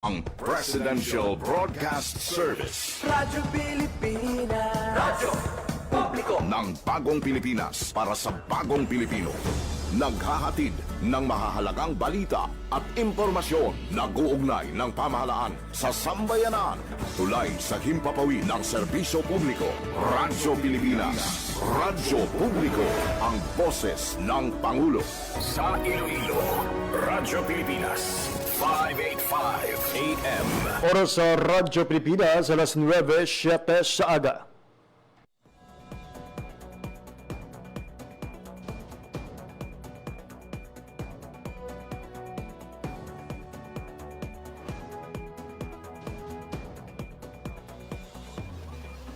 Ang Presidential Broadcast Service. Radyo Pilipinas. Radyo Publiko Ng bagong Pilipinas para sa bagong Pilipino. Naghahatid ng mahahalagang balita at impormasyon na guugnay ng pamahalaan sa sambayanan. Tulay sa himpapawid ng serbisyo publiko. Radyo Pilipinas. Radyo Publiko. Ang boses ng Pangulo. Sa Iloilo, Radyo Pilipinas. 585 AM. Oras sa Radyo Pilipinas, alas 9:07 sa aga.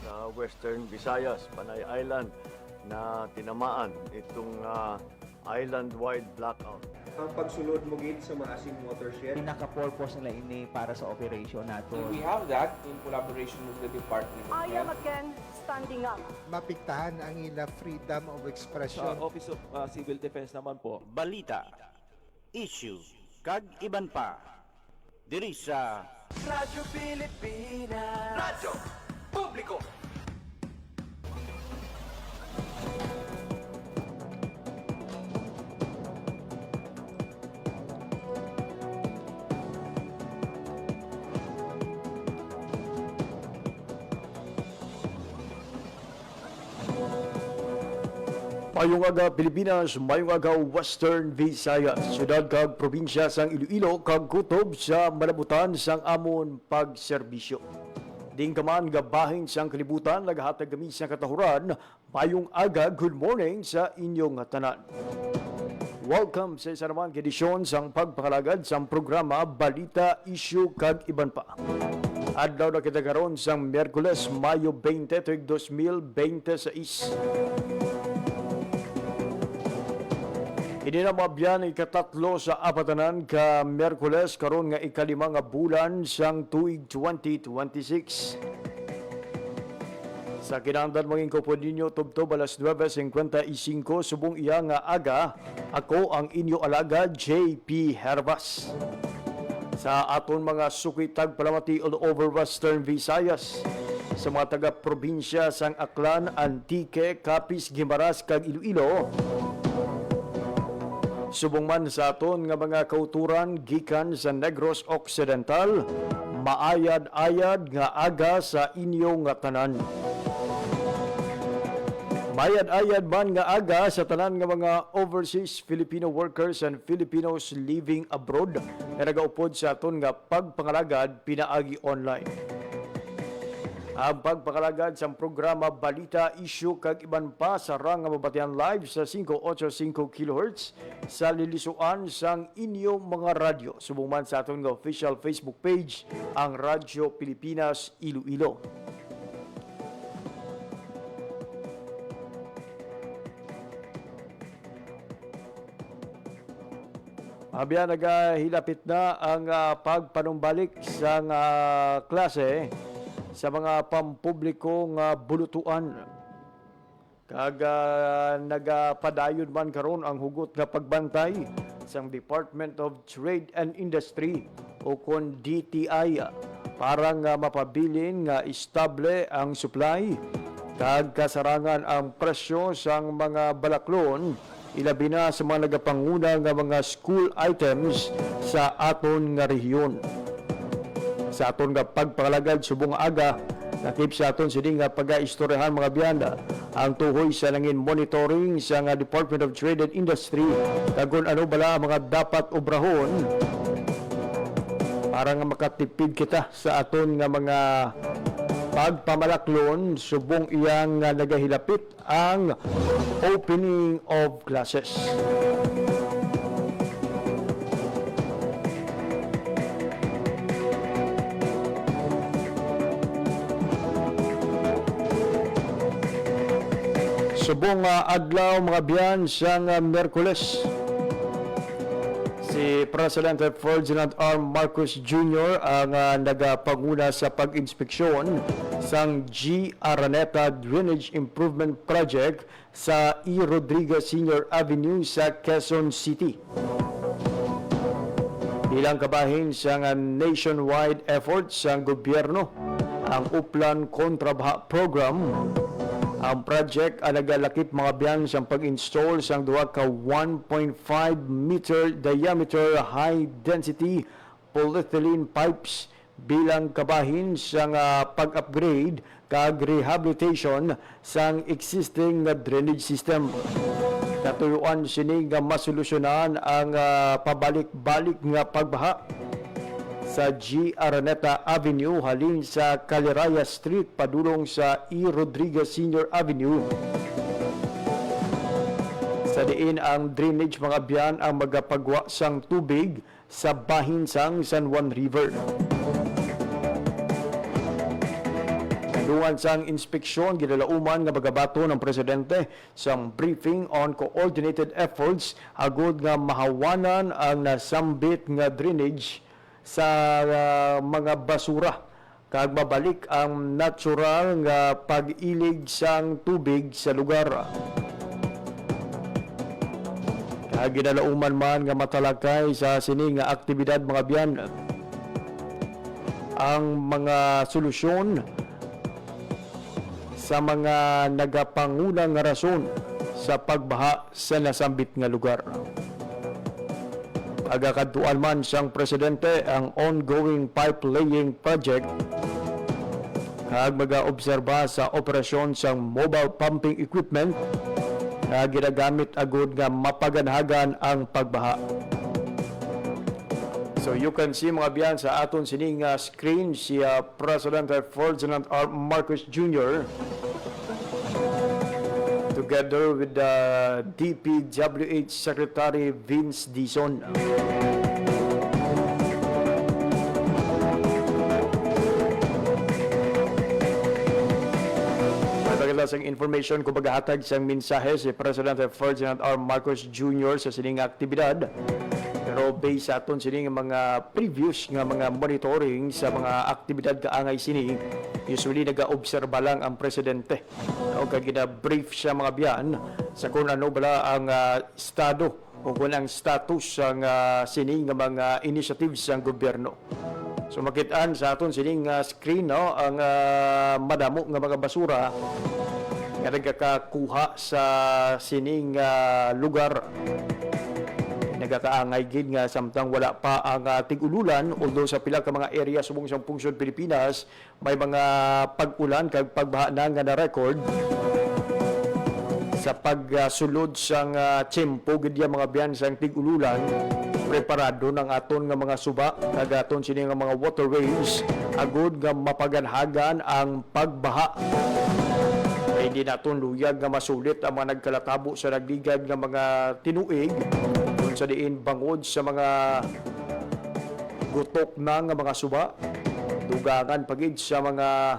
Sa Western Visayas, Panay Island, na tinamaan itong island-wide blackout. Ang pagsulod mo gid sa maasim watershed. Pinaka-purpose nila ini para sa operation nato. We have that in collaboration with the Department of I am Health. again standing up. Mapiktahan ang ila freedom of Sa expression. Office of Civil Defense naman po, balita, issue, kag iban pa. Diri sa Radyo Pilipinas. Radyo Publiko. Mayong aga Pilipinas, mayong aga Western Visayas, syudad kag probinsya sang Iloilo kag kutob sa malabutan sang amon pagserbisyo. Ding kaman gabahin sang kalibutan naghatag kami sa katahuran, mayong aga good morning sa inyong tanan. Welcome sa isa naman edisyon sang pagpakalagad sang programa Balita, Issue kag Iban Pa. Adlaw na kita karon sang Miyerkules, Mayo 20, 2026. Hindi na mabyan ikatatlo sa apatanan ka Miyerkules karon nga ikalima nga bulan sang tuig 2026. Sa kinahanglan maging kupon ninyo tubtob alas 9:55 subong iya nga aga, ako ang inyo alaga JP Hervas. Sa aton mga sukitag palamati all over Western Visayas, sa mga taga-probinsya sang Aklan, Antique, Capiz, Guimaras kag Iloilo, subong man sa aton nga mga kauturan gikan sa Negros Occidental, maayad-ayad nga aga sa inyo nga tanan. Mayad-ayad man nga aga sa tanan nga mga overseas Filipino workers and Filipinos living abroad na nagaupod sa aton nga pagpangalagad pinaagi online. Ang pagpakalagad sa programa Balita, Issue kag Iban Pa sa rang nga mabatian live sa 585 kHz sa lilisuan sang inyong mga radyo. Subong man sa aton nga official Facebook page, ang Radyo Pilipinas Iloilo. Abya nagahilapit na ang pagpanumbalik sa klase sa mga pampublikong bulutuan. Kag nagapadayon man karon ang hugot nga pagbantay sang Department of Trade and Industry o kon DTI para nga mapabilin nga estable ang supply kag kasarangan ang presyo sang mga balaklon, ilabi na sa mga nagapanguna nga mga school items sa aton nga rehiyon. Sa aton nga pagpakalagad subong aga, nakip sa aton sini nga pag-istoryahan mga biyanda ang tuhoy sa langin monitoring sa nga Department of Trade and Industry kung ano bala ang mga dapat obrahon para nga makatipid kita sa aton nga mga pagpamalaklon subong iyang nagahilapit ang opening of classes. Subong adlaw mga biyan sang Miyerkules, si President Ferdinand R. Marcos Jr. ang nagapanguna sa pag-inspeksyon sang G. Araneta Drainage Improvement Project sa E. Rodriguez Senior Avenue sa Quezon City. Bilang kabahin sa nga nationwide effort sa gobyerno, ang Uplan Kontrabaha Program, ang project ang nagalakip mga biyan sa pag-install sa duha ka 1.5 meter diameter high-density polyethylene pipes bilang kabahin sa pag-upgrade kag rehabilitation sa existing drainage system. Katuyuan sini nga masolusyonan ang pabalik-balik nga pagbaha sa G. Araneta Avenue halin sa Caliraya Street padulong sa E. Rodriguez Sr. Avenue. Sa diin ang drainage mga biyan ang magapagwa sang tubig sa bahin sang San Juan River. Dungan sang inspeksyon ginalauman nga magabato ng presidente sa briefing on coordinated efforts agud nga mahawanan ang nasambit nga drainage sa mga basura kag mabalik ang natural nga pag-ilig sang tubig sa lugar. Kag ginalauman man nga matalakay sa sini nga aktibidad mga biyan ang mga solusyon sa mga nagapangunang nga rason sa pagbaha sa nasambit nga lugar. Agakadtuan man siyang presidente ang ongoing pipe laying project kag mag-obserba sa operasyon sang mobile pumping equipment na ginagamit agud nga mapaganhagan ang pagbaha. So you can see mga biyan sa aton sining screen si President Ferdinand R. Marcos Jr. together with the DPWH Secretary Vince Dizon. Magdagala sang information kung maghahatag sang mensahe si President Ferdinand R. Marcos Jr. sa sining aktibidad. Pero based sa aton sining mga previous nga mga monitoring sa mga aktibidad kaangay sini, usually nag-obserba lang ang presidente o kag gina-brief siya mga biyan sa kung ano bala ang estado o kung ang status ang sini nga mga initiatives sa gobyerno. So makitaan sa aton sining screen no ang madamo nga mga basura nga nagakakuha sa sining lugar. Nagakaangay gid nga samtang wala pa ang tig-ululan, although sa pila ka mga area subong sa pungsod Pilipinas may mga pag-ulan kag pagbaha na nga na-record sa pagsulod sang tiyempo gid mga biyan sang tig-ululan. Preparado ng aton nga mga suba kag aton sini nga mga waterways agud nga mapaganhagan ang pagbaha. Hindi naton luyag nga masulit ang mga nagkalatabo sa nagligad nga mga tinuig sa diin bangod sa mga gutok na nga mga suba, dugangan pagid sa mga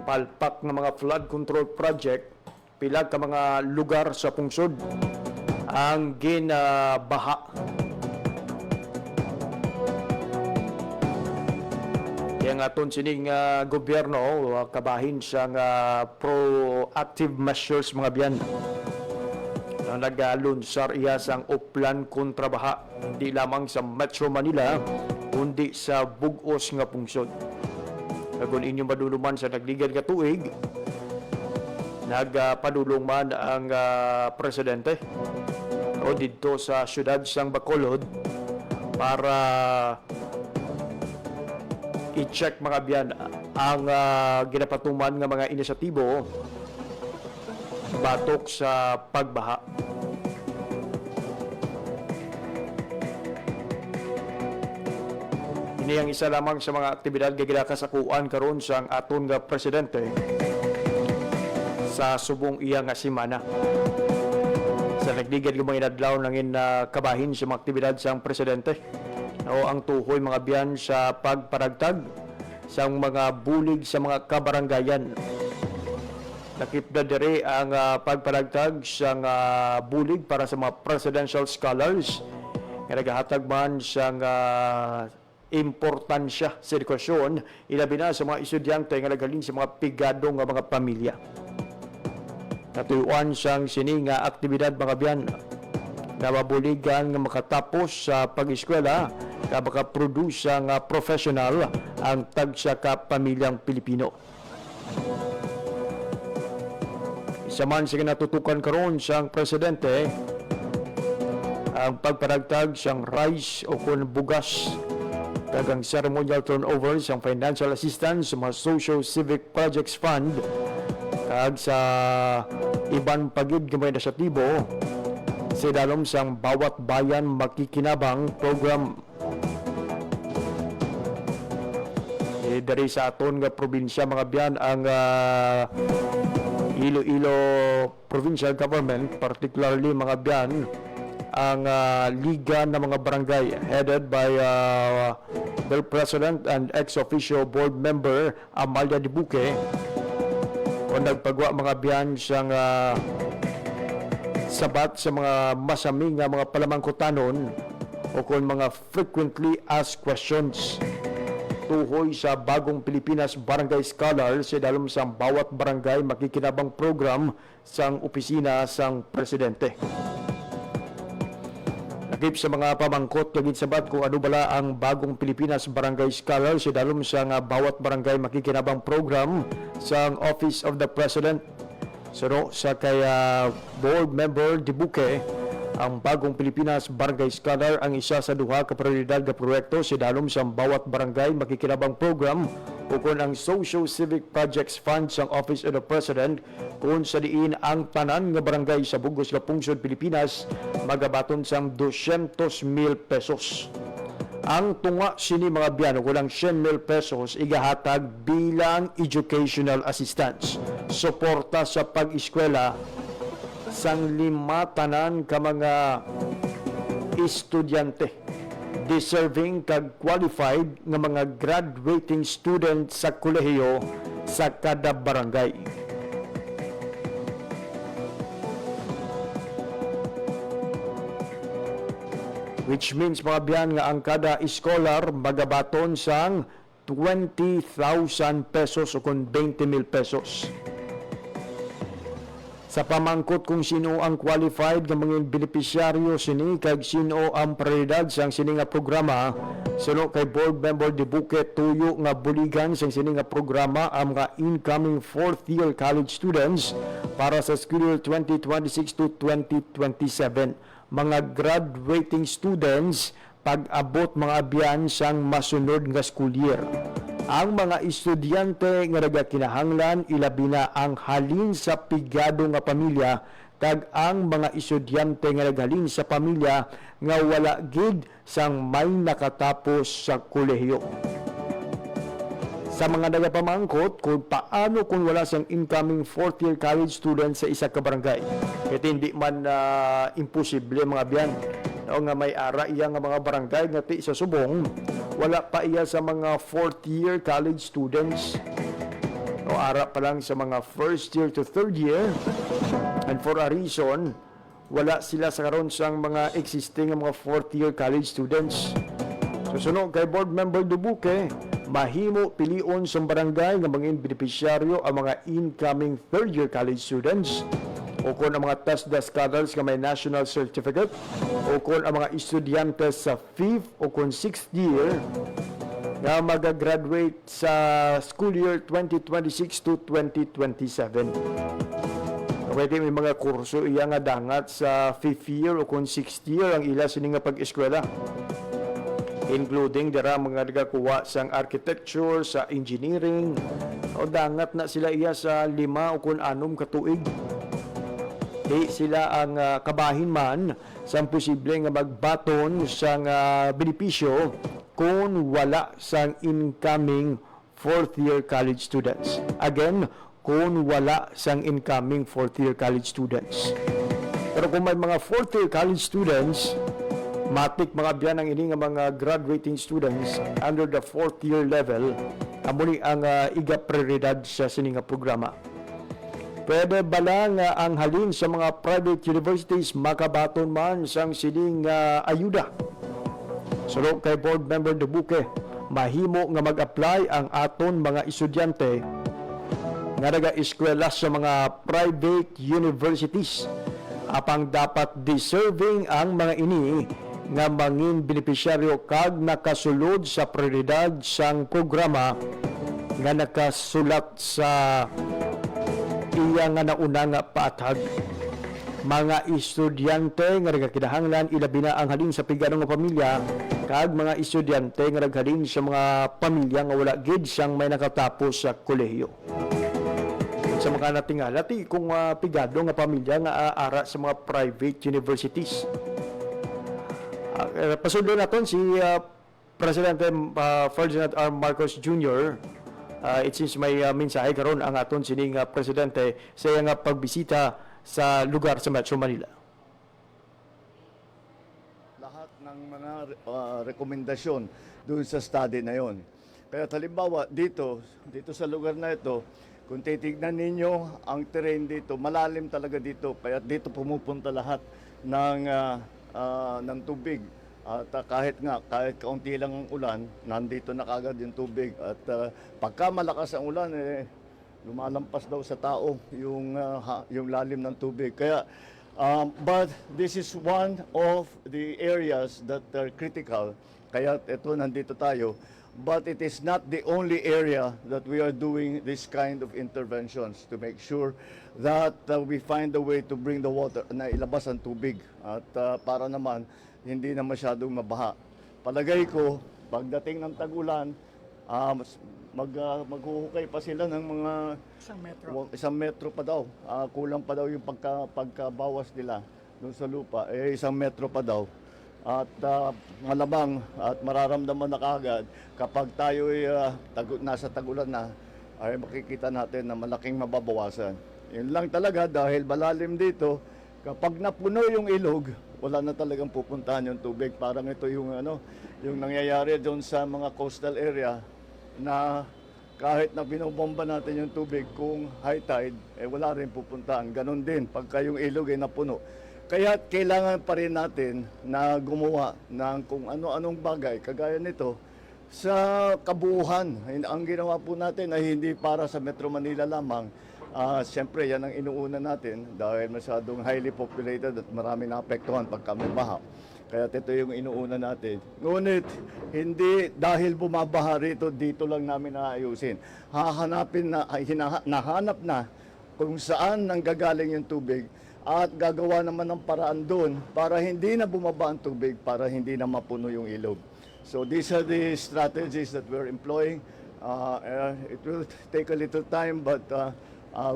palpak ng mga flood control project, pilag ka mga lugar sa pungsod ang ginabaha. Kaya nga aton sining gobyerno kabahin sa proactive measures mga biyan na nag-alunsar iya sang Uplan Kontrabaha hindi lamang sa Metro Manila kundi sa bug-os nga pungsod. Kung inyong maduluman sa nagligad nga tuig, nagpadulong man ang presidente o dito sa syudad sang Bacolod para i-check mga biyan ang ginapatuman nga mga inisyatibo batok sa pagbaha. Ini ang isa lamang sa mga aktibidad nga ginakasakuan karon sa aton nga presidente sa subong iya nga semana. Sa nagligad ng mga inadlaw nangin kabahin sa mga aktibidad sa presidente o ang tuhoy mga biyan sa pagparagtag sa mga bulig sa mga kabaranggayan. Nakipda diri ang pagparagtag sa bulig para sa mga presidential scholars nga nagahatag man sa importansya sa edukasyon ilabi na sa mga estudyante nga nagaling sa mga pigado nga mga pamilya. Katuyuan siyang sini nga aktibidad mga biyan na mabuligan nga makatapos sa pag-eskwela nga makaproduce nga professional ang tagsa ka pamilyang Pilipino. Isa man sa kinatutukan karon sang presidente ang pagparagtag siyang rice o kun bugas kagang ceremonial turnover sang financial assistance sa mga Social Civic Projects Fund kag sa iban pagid gamay na sa tibo sa dalom sang bawat bayan makikinabang program. Dari sa aton nga probinsya mga biyan ang Iloilo Provincial Government, particularly mga biyan ang Liga ng mga Barangay headed by their President and ex-officio board member Amalia Dibuque o nagpagwa mga biyan siyang sabat sa mga masaming nga mga palamangkutanon o kung mga frequently asked questions tuhoy sa Bagong Pilipinas Barangay Scholar sa dalom sang bawat barangay makikinabang program sang opisina sang presidente. Nagip sa mga pamangkot kagid sabat kung ano bala ang Bagong Pilipinas Barangay Scholar sa dalom sang bawat barangay makikinabang program sang Office of the President. Suro sa kaya board member Dibuque, ang Bagong Pilipinas Barangay Scholar ang isa sa duha ka prioridad nga proyekto sa dalom sa bawat barangay makikinabang program ukon ang Social Civic Projects Fund sa Office of the President kung sa diin ang tanan nga barangay sa bugos nga pungsod Pilipinas magabaton sang 200,000 pesos. Ang tunga sini mga biyan kulang 100,000 pesos igahatag bilang educational assistance, suporta sa pag-eskwela sang 5 tanan ka mga estudyante deserving kag qualified nga mga graduating student sa kolehiyo sa kada barangay. Which means mga biyan nga ang kada scholar magabaton sang 20,000 pesos o kung 20,000 pesos. Sa pamangkot kung sino ang qualified nga mga benepisyaryo sini kag sino ang prioridad sang sini nga programa, suno kay board member Dibuque tuyo nga buligan sang sini nga programa ang mga incoming fourth year college students para sa school year 2026 to 2027. Mga graduating students pag-abot mga abyan sang masunod nga school year. Ang mga estudyante nga nagakinahanglan ilabi na ang halin sa pigado nga pamilya kag ang mga estudyante nga naghalin sa pamilya nga wala gid sang may nakatapos sa kolehiyo. Sa mga nagapamangkot kung paano kung wala sang incoming fourth year college student sa isa ka barangay. Ito hindi man imposible mga biyan. O nga may ara iya nga mga barangay nga ti sa Subong, wala pa iya sa mga fourth year college students. O ara pa lang sa mga first year to third year. And for a reason, wala sila sa karon sang mga existing mga fourth year college students. Susunod kay board member Dibuque, mahimo pilion sa barangay nga mga benepisyaryo ang mga incoming third year college students o kung ang mga TESDA scholars nga may national certificate o kung ang mga estudyante sa 5th o kung 6th year nga mag-graduate sa school year 2026 to 2027. Pwede may mga kurso iya nga dangat sa 5th year o kung 6th year ang ila sini nga pag-eskwela, including dara mga nagakuha sang architecture, sa engineering, o dangat na sila iya sa 5 o kung 6 katuig. Di sila ang kabahin man sa posible nga magbaton sang benepisyo kung wala sang incoming fourth year college students. Again, kung wala sang incoming fourth year college students. Pero kung may mga fourth year college students, matik mga biyan ang ini nga mga graduating students under the fourth year level, amuni ang iga prioridad sa sining nga programa. Pwede bala nga ang halin sa mga private universities makabaton man sang sining ayuda. Suro kay board member Dibuque, mahimo nga mag-apply ang aton mga estudyante nga naga-eskwela sa mga private universities apang dapat deserving ang mga ini nga mangin benepisyaryo kag nakasulod sa prioridad sang programa nga nakasulat sa iya nga nauna nga paatag. Mga estudyante nga nagakinahanglan ilabi na ang halin sa pigano nga pamilya kag mga estudyante nga naghalin sa mga pamilya nga wala gid siyang may nakatapos sa kolehiyo. Sa mga natingala ti kung pigado nga pamilya nga aara sa mga private universities. Pasundo naton si Presidente Ferdinand R. Marcos Jr. It seems may mensahe karon ang aton sining presidente sa iyang pagbisita sa lugar sa Metro Manila. Lahat ng mga rekomendasyon doon sa study na yon. Kaya halimbawa dito sa lugar na ito, kung titignan ninyo ang terrain dito, malalim talaga dito. Kaya dito pumupunta lahat ng tubig. At kahit kaunti lang ang ulan, nandito na kagad yung tubig. At pagka malakas ang ulan, lumalampas daw sa tao yung lalim ng tubig. Kaya, but this is one of the areas that are critical. Kaya ito, nandito tayo. But it is not the only area that we are doing this kind of interventions to make sure that we find a way to bring the water, na ilabas ang tubig. At para naman, hindi na masyadong mabaha. Palagay ko, pagdating ng tag-ulan, maghuhukay pa sila ng mga isang metro pa daw. Kulang pa daw yung pagkabawas nila doon sa lupa. 1 metro pa daw. At malamang at mararamdaman na kagad kapag tayo nasa tag-ulan na, ay makikita natin na malaking mababawasan. Yun lang talaga dahil malalim dito, kapag napuno yung ilog, wala na talagang pupuntahan yung tubig. Parang ito yung nangyayari doon sa mga coastal area na kahit na binobomba natin yung tubig kung high tide, wala rin pupuntahan. Ganon din pagka yung ilog ay napuno. Kaya kailangan pa rin natin na gumawa ng kung ano-anong bagay kagaya nito sa kabuuhan. Ang ginawa po natin ay hindi para sa Metro Manila lamang. Siyempre, yan ang inuuna natin dahil masyadong highly populated at marami naapektuhan pagka may baha. Kaya ito yung inuuna natin. Ngunit, hindi dahil bumabaha rito, dito lang namin naayusin. Nahanap na kung saan nanggagaling yung tubig at gagawa naman ng paraan doon para hindi na bumaba ang tubig, para hindi na mapuno yung ilog. So these are the strategies that we're employing. It will take a little time, but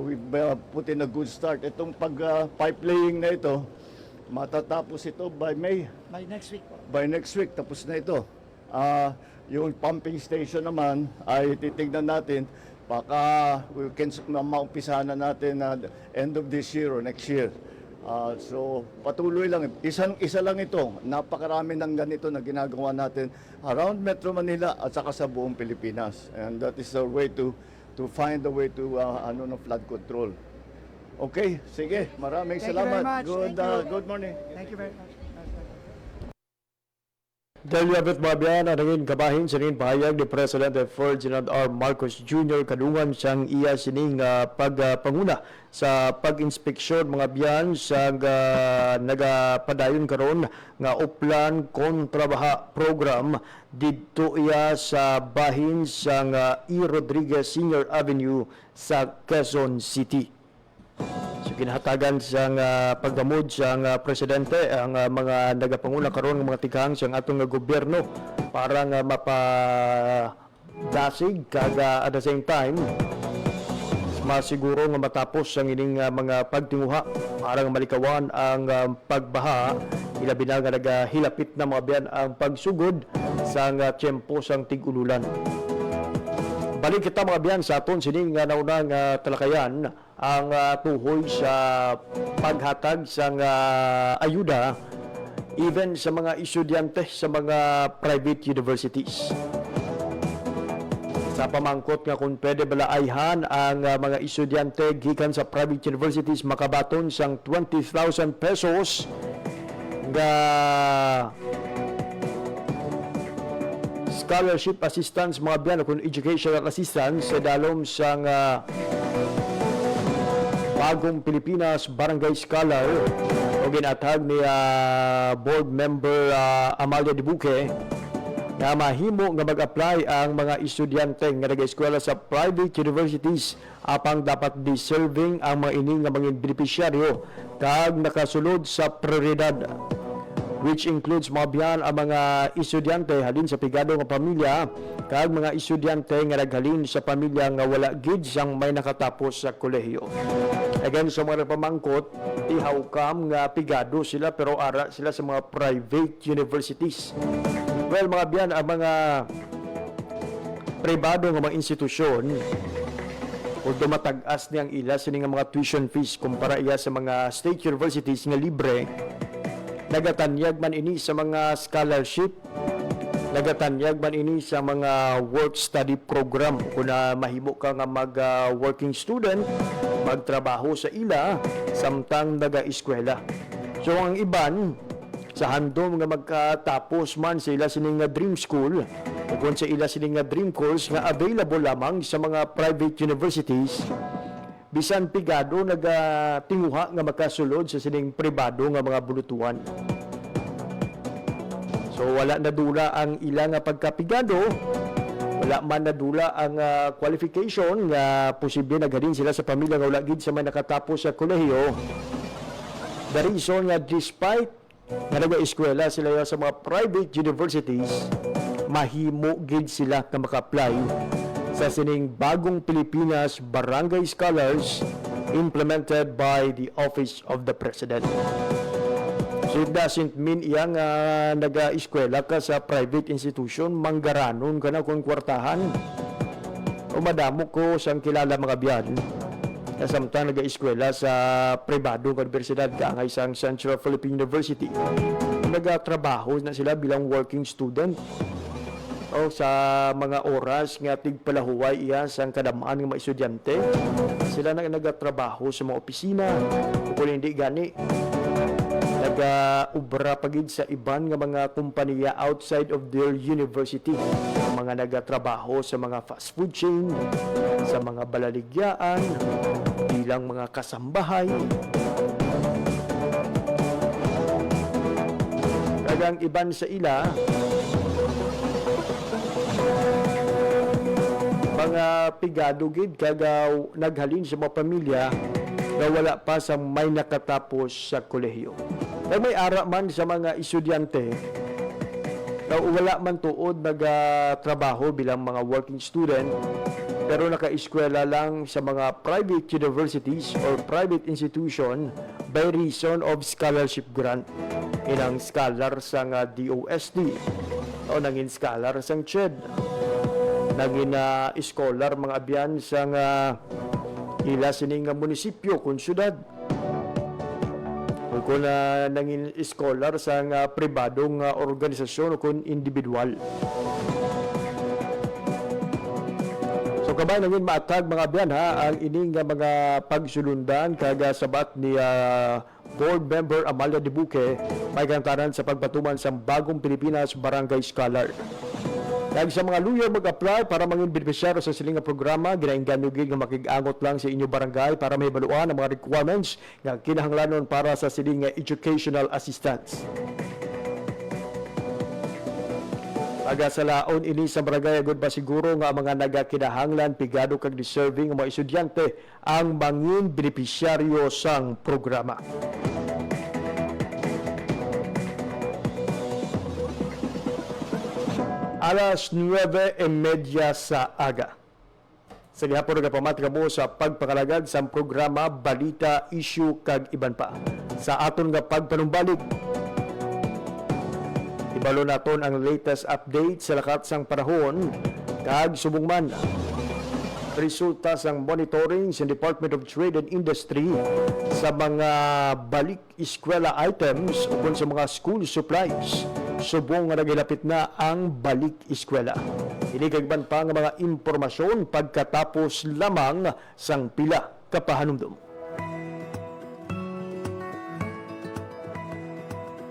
we've put in a good start. Itong pipe laying na ito, matatapos ito by May. By next week po. By next week, tapos na ito. Yung pumping station naman ay titignan natin baka we can maumpisahan na natin na end of this year or next year. So patuloy lang. Isa lang ito. Napakarami ng ganito na ginagawa natin around Metro Manila at saka sa buong Pilipinas. And that is our way to find a way to flood control. Okay, sige. Maraming salamat. Good morning. Thank you very much. Dahil yabit mabiyan ang naging kabahin sa naging pahayag ni Presidente Ferdinand R. Marcos Jr. kadungan siyang iya sining pagpanguna sa pag-inspeksyon mga biyan sa nagapadayon karon nga uplan kontrabaha program didto iya sa bahin sa E. Rodriguez Senior Avenue sa Quezon City. So ginahatagan siyang pagdamod siyang presidente ang mga nagapanguna karon ng mga tighang siyang atong gobyerno para nga mapadasig kaga at the same time masiguro nga matapos ang ining mga pagtinguha para nga malikawan ang pagbaha ilabi na nga nagahilapit na mga biyan ang pagsugod sa tiyempo sang tig-ululan. Balik kita mga biyan sa aton sining naunang talakayan ang tuhoy sa paghatag sa ayuda even sa mga estudyante sa mga private universities. Sa pamangkot nga kung pwede balaayhan ang mga estudyante gikan sa private universities makabaton sang 20,000 pesos nga scholarship assistance mga biyan o kung educational assistance sa dalom sang Bagong Pilipinas Barangay Scholar ginatag ni board member Amalia Dibuque na mahimo nga mag-apply ang mga estudyante nga nag-eskwela sa private universities apang dapat deserving ang mga ini nga mga benepisyaryo kag nakasulod sa prioridad, which includes mabiyan ang mga estudyante halin sa pigado nga pamilya kag mga estudyante nga naghalin sa pamilya nga wala gid sang may nakatapos sa kolehiyo. Again, sa mga pamangkot, ihaw kam nga pigado sila pero ara sila sa mga private universities. Well, mga biyan, ang mga pribado nga mga institusyon o dumatag-as niyang ila sa nga mga tuition fees kumpara iya sa mga state universities nga libre, nagatanyag man ini sa mga scholarship, nagatanyag man ini sa mga work-study program. Kung mahimo ka nga mag-working student, magtrabaho sa ila, samtang naga-eskwela. So, ang iban, sa handom nga magkatapos man sa ila sining nga dream school, o kung sa ila sining nga dream course nga available lamang sa mga private universities, bisan pigado nagatinguha nga makasulod sa sining pribado nga mga bulutuan. So wala nadula ang ila nga pagkapigado, wala man nadula ang qualification nga posible naghalin sila sa pamilya nga wala gid sa may nakatapos sa kolehiyo. The reason nga despite nga nag-eskwela sila sa mga private universities, mahimo gid sila nga maka-apply sa sining Bagong Pilipinas Barangay Scholars implemented by the Office of the President. So it doesn't mean iyang nag-eskwela ka sa private institution, manggaranon ka na kung kwartahan. O madamo ko sang kilala mga biyan na samtang nag-eskwela sa pribado ng universidad kaangay sa Central Philippine University. Nagatrabaho na sila bilang working student o sa mga oras nga tigpalahuway iya sa kadamaan ng mga estudyante. Sila na nagatrabaho sa mga opisina o kung hindi gani nag-ubra pagid sa iban nga mga kumpanya outside of their university. Mga nagatrabaho sa mga fast food chain, sa mga balaligyaan, bilang mga kasambahay. Kagang iban sa ila, mga pigado gid kagaw naghalin sa mga pamilya na wala pa sa may nakatapos sa kolehiyo. Pero may ara man sa mga estudyante na wala man tuod nagatrabaho bilang mga working student pero naka-eskwela lang sa mga private universities or private institution by reason of scholarship grant. Inang scholar sa DOST o nangin scholar sa CHED, nangin scholar mga abyan sa ila sining munisipyo kung syudad, o kung nangin scholar sa pribadong organisasyon o kung individual. So kabay nangin maatag mga biyan ang ining mga pagsulundan kaga sabat ni board member Amalia Dibuque may kantaran sa pagpatuman sa Bagong Pilipinas Barangay Scholar. Dahil sa mga lawyer mag-apply para mangin beneficiaryo sa siling nga programa, ginainggan nyo gig nga makig-angot lang sa inyo barangay para may baluan ang mga requirements nga kinahanglanon para sa siling nga educational assistance. Aga sa laon ini sa barangay agud ba siguro nga mga nagakinahanglan pigado kag deserving nga mga estudyante ang mangin beneficiaryo sang programa. Alas 9:30 sa aga. Sa gihapon nagapamatika mo sa pagpangalagad sa programa Balita, Issue kag iban pa. Sa aton nga pagpanumbalik, ibalo naton ang latest update sa lakat sang panahon kag subong man resulta sang monitoring sa Department of Trade and Industry sa mga balik eskwela items o sa mga school supplies. Subong nga nagilapit na ang balik eskwela. Inikagban pa nga mga impormasyon pagkatapos lamang sang pila kapahanumdum.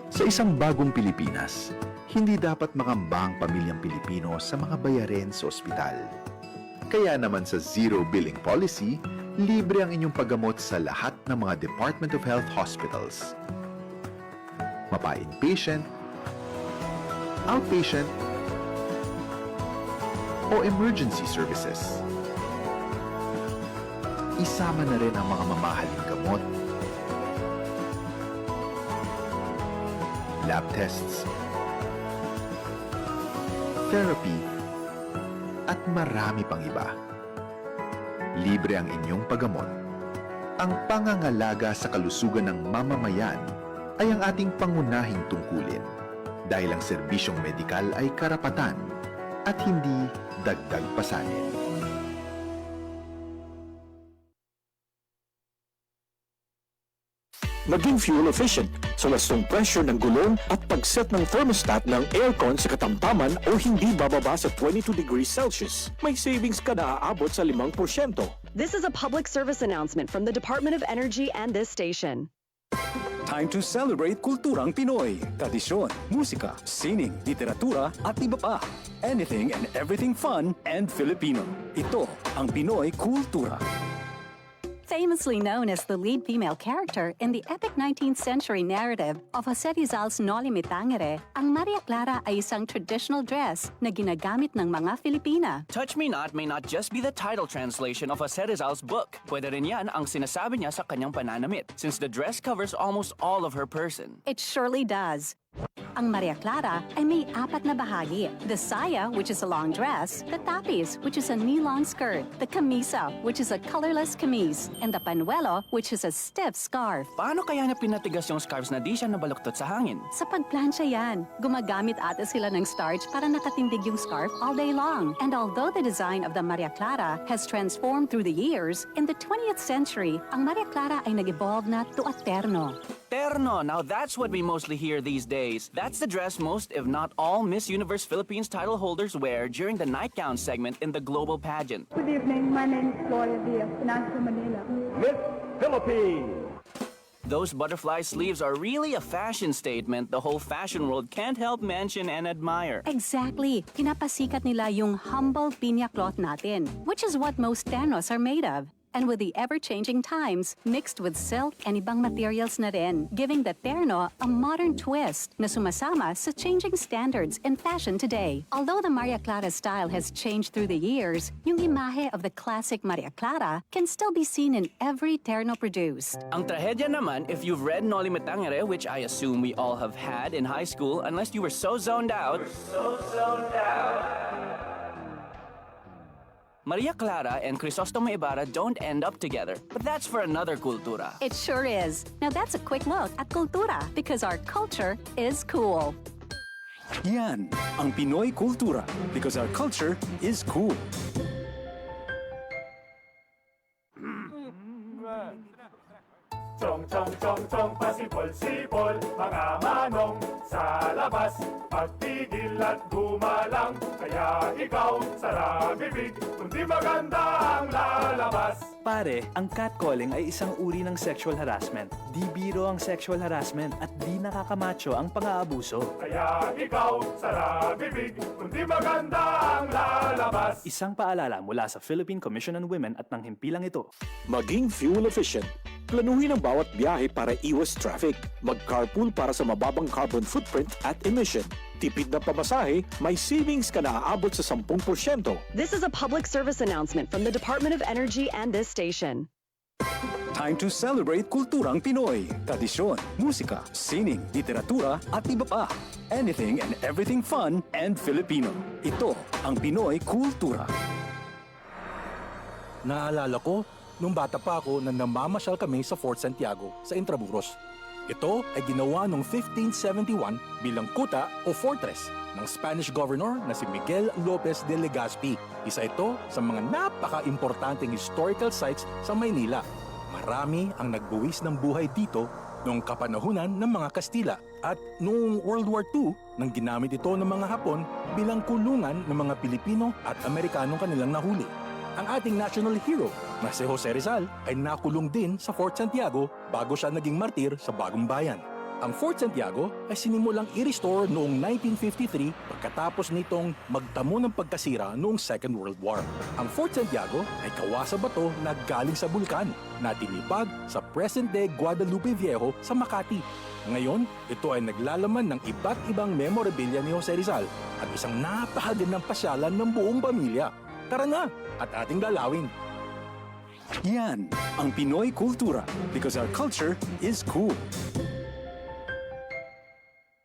Sa isang bagong Pilipinas, hindi dapat makambang pamilyang Pilipino sa mga bayarin sa ospital. Kaya naman sa Zero Billing Policy, libre ang inyong paggamot sa lahat ng mga Department of Health hospitals. mapa-inpatient, outpatient, o emergency services. Isama na rin ang mga mamahaling gamot, lab tests, therapy, at marami pang iba. Libre ang inyong paggamot. Ang pangangalaga sa kalusugan ng mamamayan ay ang ating pangunahing tungkulin dahil ang serbisyong medikal ay karapatan at hindi dagdag pasanin. Maging fuel efficient sa wastong pressure ng gulong at pag-set ng thermostat ng aircon sa katamtaman o hindi bababa sa 22 degrees Celsius. May savings ka na aabot sa 5%. This is a public service announcement from the Department of Energy and this station. Time to celebrate kulturang Pinoy. Tradisyon, musika, sining, literatura at iba pa. Anything and everything fun and Filipino. Ito ang Pinoy Kultura. Famously known as the lead female character in the epic 19th century narrative of Jose Rizal's Noli Me Tangere, ang Maria Clara ay isang traditional dress na ginagamit ng mga Filipina. Touch Me Not may not just be the title translation of Jose Rizal's book. Pwede rin yan ang sinasabi niya sa kanyang pananamit, since the dress covers almost all of her person. It surely does. Ang Maria Clara ay may 4 na bahagi. The saya, which is a long dress, the tapis, which is a knee-long skirt, the camisa, which is a colorless camise, and the panuelo, which is a stiff scarf. Paano kaya niya pinatigas yung scarves na di siya nabaluktot sa hangin? Sa pagplansya yan, gumagamit ata sila ng starch para nakatindig yung scarf all day long. And although the design of the Maria Clara has transformed through the years, in the 20th century, ang Maria Clara ay nag-evolve na to a terno. Terno, now that's what we mostly hear these days. That's the dress most, if not all, Miss Universe Philippines title holders wear during the nightgown segment in the global pageant. Good evening, my name is Gloria Diaz, Financial Manila. Miss Philippines! Those butterfly sleeves are really a fashion statement the whole fashion world can't help mention and admire. Exactly. Pinapasikat nila yung humble pinya cloth natin, which is what most ternos are made of. And with the ever-changing times, mixed with silk and ibang materials na rin, giving the terno a modern twist na sumasama sa changing standards in fashion today. Although the Maria Clara style has changed through the years, yung imahe of the classic Maria Clara can still be seen in every terno produced. Ang trahedya naman, if you've read Noli Me Tangere, which I assume we all have had in high school, unless you were so zoned out. Maria Clara and Crisostomo Ibarra don't end up together, but that's for another kultura. It sure is. Now that's a quick look at Kultura, because our culture is cool. Yan ang Pinoy Kultura because our culture is cool. Chong chong chong chong pasipol-sipol mga manong sa labas pagtigil at gumalang kaya ikaw sara bibig kundi maganda ang lalabas. Pare, ang catcalling ay isang uri ng sexual harassment. Di biro ang sexual harassment at di nakakamacho ang pang-aabuso. Kaya ikaw sara bibig kundi maganda ang lalabas. Isang paalala mula sa Philippine Commission on Women at ng himpilang ito. Maging fuel efficient. Planuhin ang bawat biyahe para iwas traffic. Mag-carpool para sa mababang carbon footprint at emission. Tipid na pamasahe, may savings ka na aabot sa 10%. This is a public service announcement from the Department of Energy and this station. Time to celebrate kulturang Pinoy. Tradisyon, musika, sining, literatura at iba pa. Anything and everything fun and Filipino. Ito ang Pinoy Kultura. Naalala ko, nung bata pa ako nang namamasyal kami sa Fort Santiago sa Intramuros. Ito ay ginawa noong 1571 bilang kuta o fortress ng Spanish governor na si Miguel Lopez de Legazpi. Isa ito sa mga napaka-importanteng historical sites sa Maynila. Marami ang nagbuwis ng buhay dito noong kapanahunan ng mga Kastila at noong World War II nang ginamit ito ng mga Hapon bilang kulungan ng mga Pilipino at Amerikanong kanilang nahuli. Ang ating national hero na si Jose Rizal ay nakulong din sa Fort Santiago bago siya naging martir sa Bagong Bayan. Ang Fort Santiago ay sinimulang i-restore noong 1953 pagkatapos nitong magtamo ng pagkasira noong Second World War. Ang Fort Santiago ay kawasa bato na galing sa bulkan na tinipag sa present-day Guadalupe Viejo sa Makati. Ngayon, ito ay naglalaman ng iba't ibang memorabilia ni Jose Rizal at isang napakagandang pasyalan ng buong pamilya. Tara na at ating dalawin. Yan ang Pinoy kultura because our culture is cool.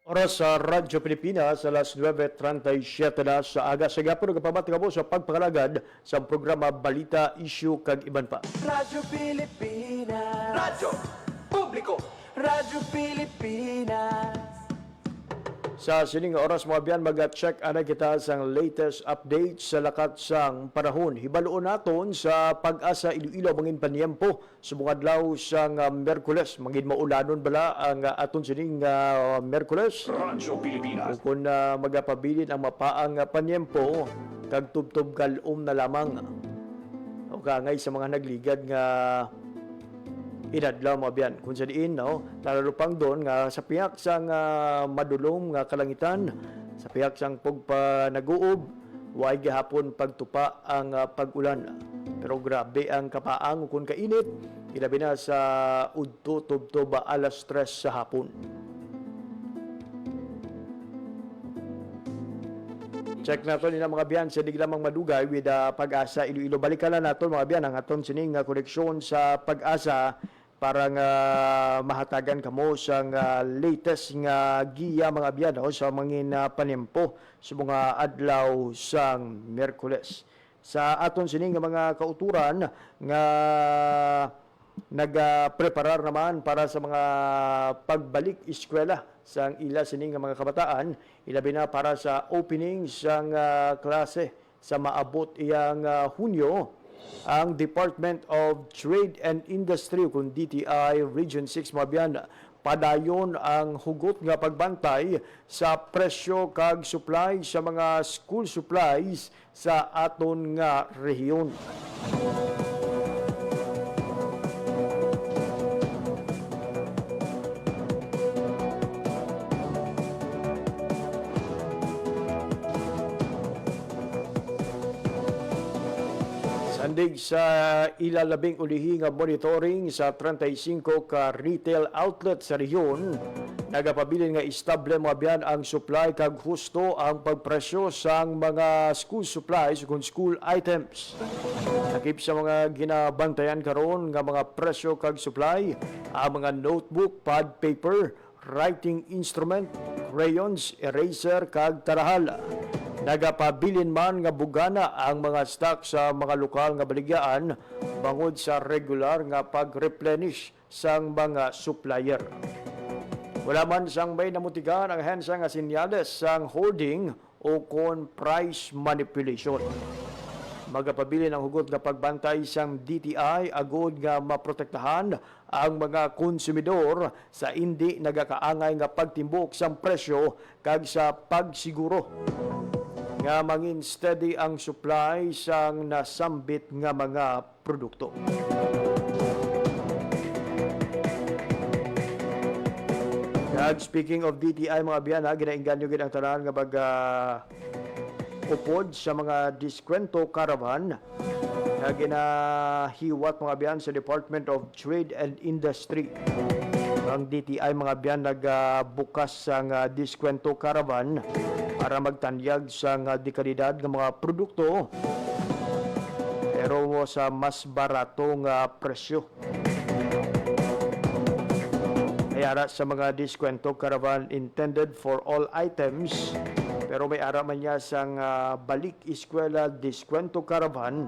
Oras sa Radyo Pilipinas, alas 9:37 na sa aga. Sa gapon, nagpamati ka mo sa pagpakalagad sa programa Balita, Issue, kag iban pa. Radyo Pilipinas. Radyo Publiko. Radyo Pilipinas. Sa sining oras mga biyan, mag-check ana kita sa latest updates sa lakat sang panahon. Hibaluon naton sa Pag-asa Iloilo mangin paniempo sa mga adlaw sang Miyerkules. Mangin maulanon bala ang aton sining Miyerkules. Radyo Pilipinas. Kung magapabilin ang mapaang paniempo, kag tubtob galom na lamang. O kangay sa mga nagligad nga inadlaw mga biyan. Kung sa diin, no, nalalupang doon nga sa piyak sang madulong nga kalangitan, sa piyak sang pagpanaguob, way gihapon pagtupa ang pag-ulan. Pero grabe ang kapaang kung kainit, ilabi na sa udto tubto ba alas 3 sa hapon. Check nato nila mga biyan sa diglamang madugay with Pag-asa Iloilo. Balikan na nato mga biyan ang aton sining koneksyon sa Pag-asa para nga mahatagan kamo sa latest nga giya mga biyan sa mangin panempo sa mga adlaw sang Miyerkules. Sa aton sining mga kauturan nga nagpreparar naman para sa mga pagbalik eskwela sa ila sining mga kabataan, ilabi na para sa opening sang klase sa maabot iyang Hunyo. Ang Department of Trade and Industry kung DTI Region 6 mabiyan padayon ang hugot nga pagbantay sa presyo kag supply sa mga school supplies sa aton nga rehiyon. Sandig sa ilalabing ulihi nga monitoring sa 35 ka retail outlet sa rehiyon, nagapabilin nga istable mga biyan ang supply kag husto ang pagpresyo sang mga school supplies kung school items. Nakip sa mga ginabantayan karon nga mga presyo kag supply, ang mga notebook, pad paper, writing instrument, crayons, eraser kag tarahal. Nagapabilin man nga bugana ang mga stock sa mga lokal nga baligyan bangod sa regular nga pag-replenish sang mga supplier. Wala man sang may namutikan ang hensa nga sinyales sang hoarding o kon price manipulation. Magapabilin ang hugot nga pagbantay sang DTI agod nga maprotektahan ang mga konsumidor sa hindi nagakaangay nga pagtimbok sang presyo kag sa pagsiguro nga mangin steady ang supply sang nasambit nga mga produkto. Kag speaking of DTI mga biyan, ginainggan nyo ang tanan nga upod sa mga diskwento caravan na ginahiwat mga biyan sa Department of Trade and Industry. Ang DTI mga biyan nagbukas sang diskwento caravan para magtanyag sa dekalidad ng mga produkto pero sa mas baratong presyo. May ara sa mga diskwento caravan intended for all items pero may ara man niya sang balik eskwela diskwento caravan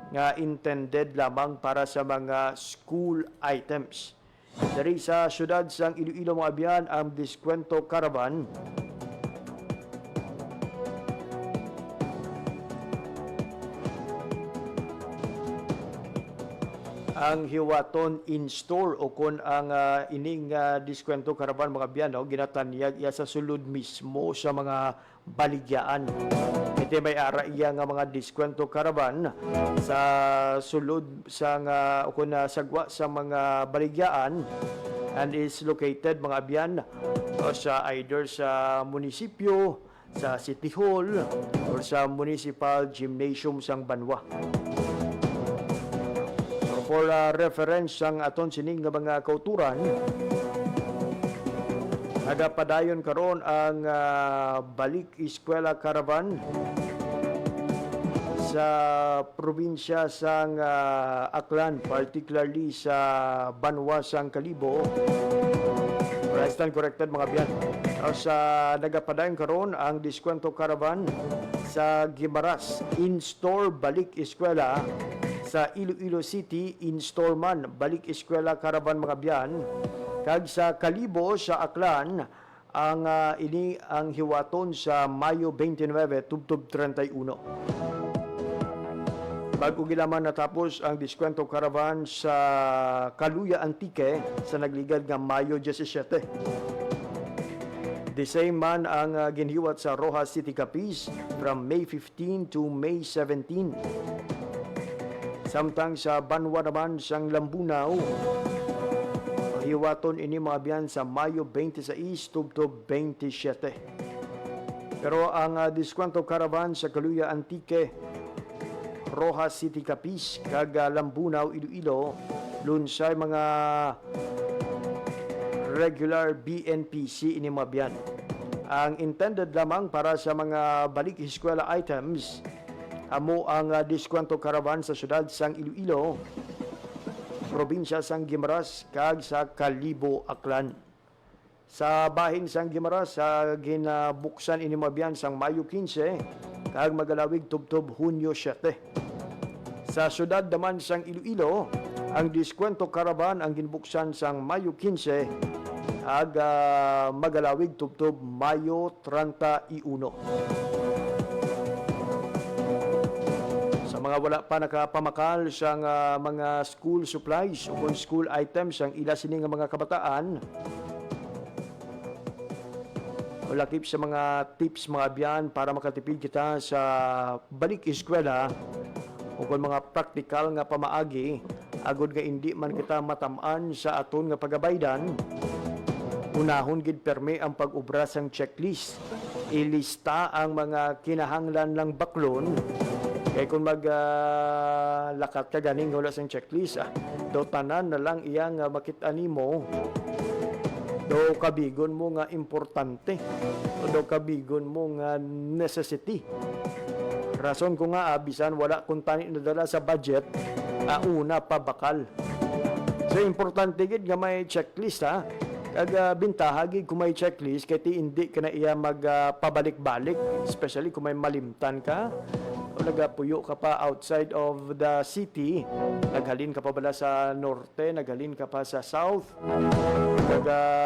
nga intended lamang para sa mga school items. Dari sa syudad sang Iloilo mga biyan ang diskwento caravan ang hiwaton in-store o kung ang ining diskwento caravan mga biyan, ginatanyag iya sa sulod mismo sa mga baligyaan. Ito may ara iya nga mga diskwento caravan sa sulod sa o kung sagwa sa mga baligyaan and is located mga abyan o sa either sa munisipyo, sa City Hall or sa Municipal Gymnasium sang Banwa. So for reference sang aton sining nga mga kauturan, nagapadayon karon ang Balik Eskwela Caravan sa probinsya sang Aklan, particularly sa Banwa sang Kalibo. Right stand corrected mga biyan. Sa nagapadayon karon ang Diskwento Caravan sa Gimaras, in-store Balik Eskwela. Sa Iloilo City, in-store man Balik Eskwela Caravan mga biyan. Kag sa Kalibo sa Aklan, ang ini ang hiwaton sa Mayo 29 tubtob 31. Bago gilaman natapos ang Diskwento Caravan sa Kaluya Antique sa nagligad nga Mayo 17. The same man ang ginhiwat sa Rojas City, Capiz from May 15 to May 17. Samtang sa Banwa naman sang Lambunaw, hiwaton ini mga biyan sa Mayo 26 tubtob 27. Pero ang Diskwento Caravan sa Kaluya Antique, Rojas City, Capiz, kag Lambunaw, Iloilo, lunsay mga regular BNPC ini mga biyan. Ang intended lamang para sa mga Balik Eskwela items, amo ang Diskwento Caravan sa syudad sang Iloilo, probinsya sang Gimaras, kag sa Kalibo, Aklan. Sa bahin sang Gimaras, ginabuksan ini mga biyan sang Mayo 15, kag magalawig tubtob Hunyo 7. Sa syudad naman sang Iloilo, ang Diskwento Caravan ang ginbuksan sang Mayo 15, ag magalawig tubtob Mayo 31. Sa mga wala pa nakapamakal sa mga school supplies o school items ang ila sini nga mga kabataan, o lakip sa mga tips mga biyan para makatipid kita sa Balik Eskwela o kung mga praktikal nga pamaagi agod nga hindi man kita matamaan sa aton nga pagabaydan. Unahon gid permi ang pag-ubra sang checklist. Ilista ang mga kinahanglan lang baklon. Kaya kung lakat ka ganing wala sang checklist, do tanan na lang iyang makita nimo, do kabigon mo nga importante o do kabigon mo nga necessity. Rason ko nga bisan wala kung tani nadala sa budget, una pa bakal. So importante gid nga may checklist Kag bintaha gid kung may checklist kay hindi ka na iya magpabalik-balik, especially kung may malimtan ka o nagapuyo ka pa outside of the city, naghalin ka pa bala sa norte, naghalin ka pa sa south,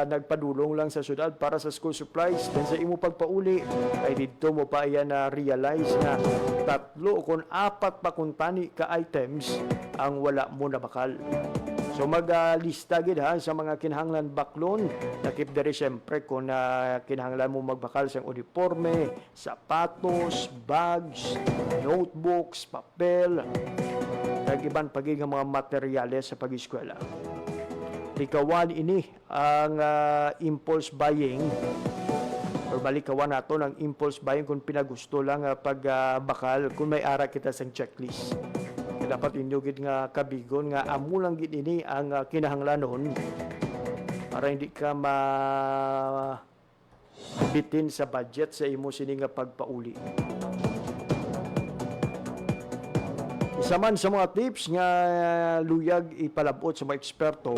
nagpadulong lang sa syudad para sa school supplies, then sa imo pagpauli ay dito mo pa iya na realize na 3 o kung 4 pa kung tani ka items ang wala mo na bakal. So maglista gid sa mga kinahanglan baklon, nakip diri siyempre kung kinahanglan mo magbakal sa uniforme, sapatos, bags, notebooks, papel, kag iban pagi nga mga materyales sa pag-eskwela. Likawan ini ang impulse buying or balikawan nato ng impulse buying kung pinagusto lang pagbakal kung may ara kita sa checklist. Dapat inyo gid nga kabigon nga amo lang gid ini ang kinahanglanon para hindi ka bitin sa budget sa imo sini nga pagpauli. Isa man sa mga tips nga luyag ipalabot sa mga eksperto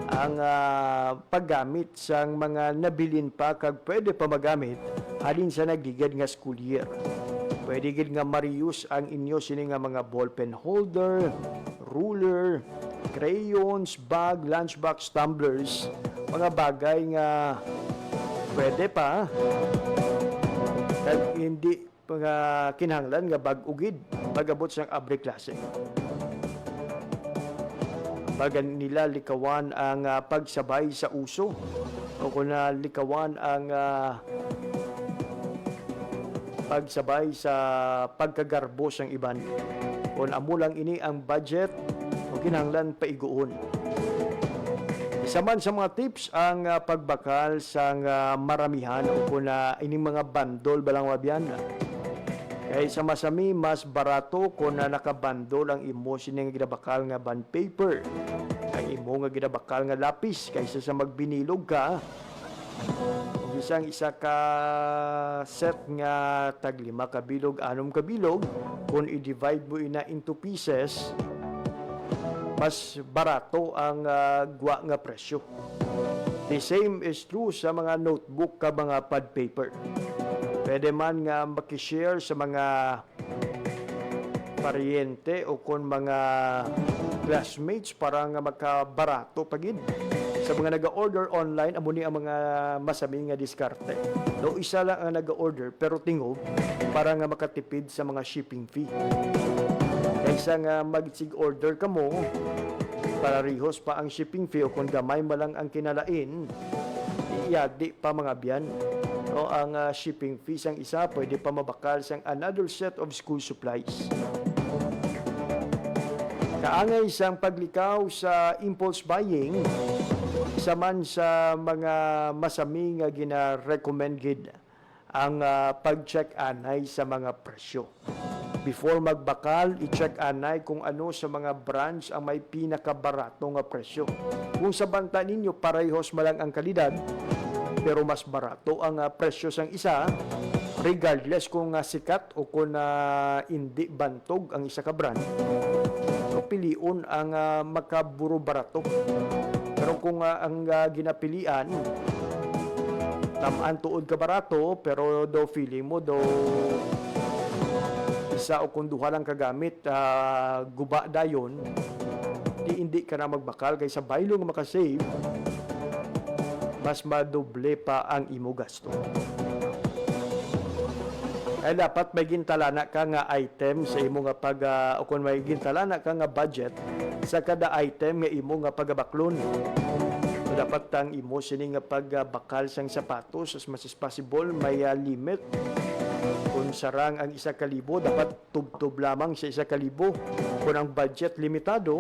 ang paggamit sang mga nabilin pa kag pwede pa magamit halin sa nagligad nga school year. Pwede gid nga ma-reuse ang inyo sini nga mga ballpen holder, ruler, crayons, bag, lunchbox, tumblers, mga bagay nga pwede pa. Kag hindi mga kinahanglan nga bag-ugid pag-abot sang abre klase. Bagan nila likawan ang pagsabay sa uso o kung likawan ang pagsabay sa pagkagarbos ng iban. Kung amo lang ini ang budget o kinahanglan paiguon. Saman sa mga tips ang pagbakal sa maramihan o kung ining mga bandol balang wabian. Kaya sa masami, mas barato kung nakabandol ang imo sining ginabakal nga bond paper. Ang imo nga ginabakal nga lapis kaysa sa magbinilog ka. Kung isang isa ka set nga tag 5 kabilog, 6 kabilog, kung i-divide mo ina into pieces, mas barato ang gwa nga presyo. The same is true sa mga notebook ka mga pad paper. Pwede man nga makishare sa mga paryente o kung mga classmates para nga makabarato pagid. Sa mga nag-order online, amo ni ang mga masami nga diskarte. No, isa lang ang nag-order pero tingog para nga makatipid sa mga shipping fee. Kaysa nga mag-order ka mo, para rihos pa ang shipping fee o kung gamay mo lang ang kinalain, iyadi pa mga biyan. O ang shipping fee sang isa, pwede pa mabakal sang another set of school supplies. Kaangay sang paglikaw sa impulse buying, isa man sa mga masami nga gina-recommend gid ang pag-check anay sa mga presyo. Before magbakal, i-check anay kung ano sa mga brands ang may pinakabarato nga presyo. Kung sa banta ninyo parehos malang ang kalidad, pero mas barato ang presyo sang isa, regardless kung sikat o kung hindi bantog ang isa ka brand, so piliun ang makaburo barato. Pero kung ang ginapilian, tamaan tuod ka barato, pero do feeling mo do isa o kung duha lang kagamit, guba dayon, hindi ka na magbakal kaysa baylo nga makasave, mas madoble pa ang imo gasto. Ay dapat may gintalana ka nga item sa imo nga pag o kung may gintalana ka nga budget sa kada item nga imo nga pagabaklon. So, dapat ang imo sini nga pagbakal sang sapatos as much as possible may limit. Kung sarang ang 1,000, dapat tub-tub lamang sa 1,000. Kung ang budget limitado,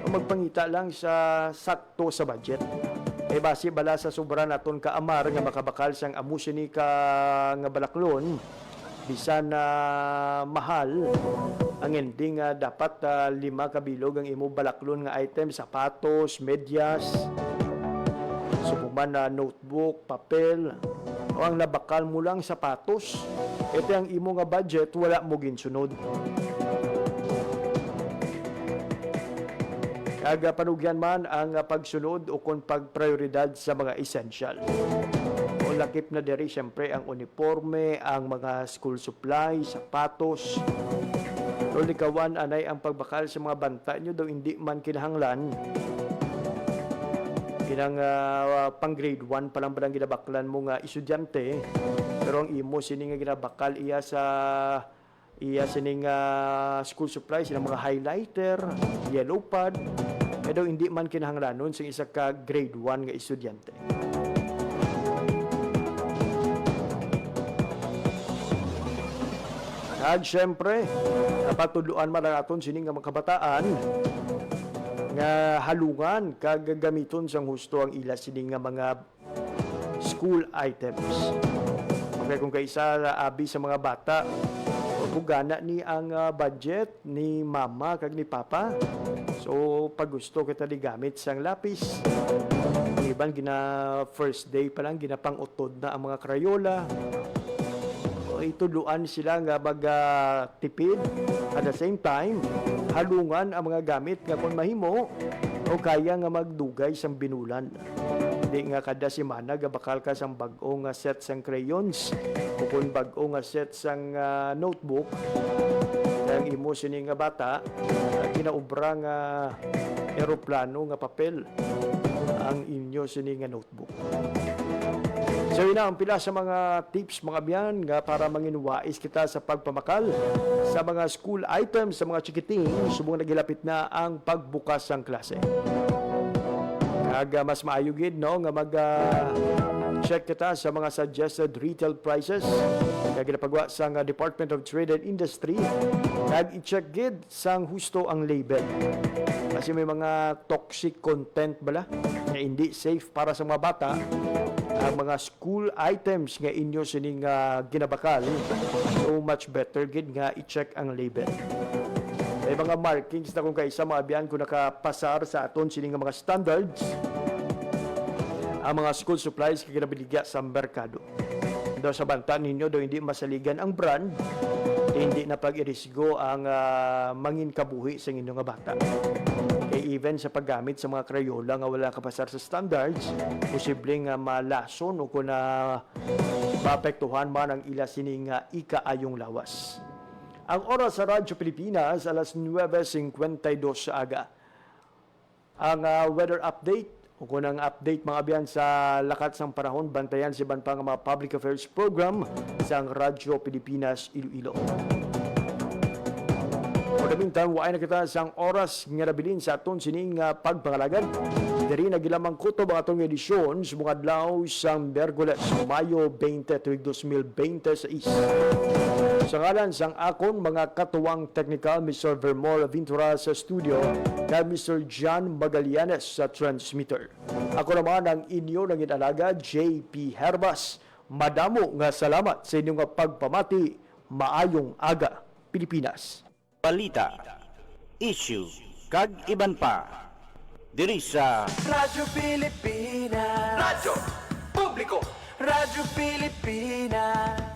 magpangita lang sa sakto sa budget. Base bala sa sobra naton kaamar nga makabakal sang amusini ka nga balaklon, bisan na mahal, ang ending dapat 5 kabilog ang imo balaklon nga item, sapatos, medyas, sukuman na notebook, papel, o ang nabakal mo lang sapatos, ito ang imo nga budget, wala mo ginsunod. Kaga panugyan man ang pagsunod o kung pagprioridad sa mga essential. O lakip na diri, siyempre, ang uniforme, ang mga school supplies, sapatos. O likawan, anay ang pagbakal sa mga banta nyo, daw hindi man kinahanglan. Kinang pang grade 1 pa lang ba lang ginabaklan mo nga estudyante, pero ang imo sini nga ginabakal iya sining school supplies, silang mga highlighter, yellow pad, daw hindi man kinahanglanon sa isa ka grade 1 nga estudyante. At syempre, napatuluan man naton sining nga mga kabataan nga halungan kagagamiton sang husto ang ila sining nga mga school items. Okay, kung kaisa abi sa mga bata, bugana ni ang budget ni mama kag ni papa. So pag gusto kita digamit sang lapis, ang iban first day pa lang ginapang-utod na ang mga Crayola. Ituluan sila nga magtipid, at the same time halungan ang mga gamit nga kung mahimo o kaya nga magdugay sang binulan. Hindi nga kada semana gabakal ka sang bag-o nga set sang crayons o kung bag-o nga set sang notebook. Ang imo sini nga bata kinaubra nga eroplano nga papel ang inyo sini nga notebook. So yun na ang pila sa mga tips mga biyan nga para manginwais kita sa pagpamakal sa mga school items, sa mga chikiting, subong nagilapit na ang pagbukas ng klase. Kag mas maayugid no nga Check kita sa mga suggested retail prices kag ginapagawa sa nga Department of Trade and Industry kag i-check gid sang husto ang label. Kasi may mga toxic content bala na hindi safe para sa mga bata. Ang mga school items nga inyo sining ginabakal, so much better gid nga i-check ang label. May mga markings na kung kaisa mga biyan kung nakapasar sa aton sining mga standards ang mga school supplies kaya ginabiligya sa merkado. Daw sa banta ninyo, daw hindi masaligan ang brand, hindi na pag-irisgo ang mangin kabuhi sa inyong nga bata. Kaya even sa paggamit sa mga Crayola nga wala kapasar sa standards, posibleng malason o kung mapektuhan man ang ila sining ikaayong lawas. Ang oras sa Radyo Pilipinas, alas 9:52 sa aga. Ang weather update, o kung ang update mga abiyan sa lakat sang panahon, bantayan si Banpang mga Public Affairs Program sa Radyo Pilipinas Iloilo. For the meantime, waay na kita sang oras nga nabilin sa aton sining pagpangalagad. Diri nagilamang kutob ang atong edisyon sa mga adlaw sang Miyerkules, Mayo 20, 2026. Sa ngalan sang akon mga katuwang technical, Mr. Vermor Ventura sa studio, kay Mr. John Magallanes sa transmitter. Ako naman ang inyo ng inalaga, JP Herbas. Madamo nga salamat sa inyong pagpamati. Maayong aga, Pilipinas. Balita, issue, kag iban pa. Diri sa Radyo Pilipinas. Radyo Publiko. Radyo Pilipinas.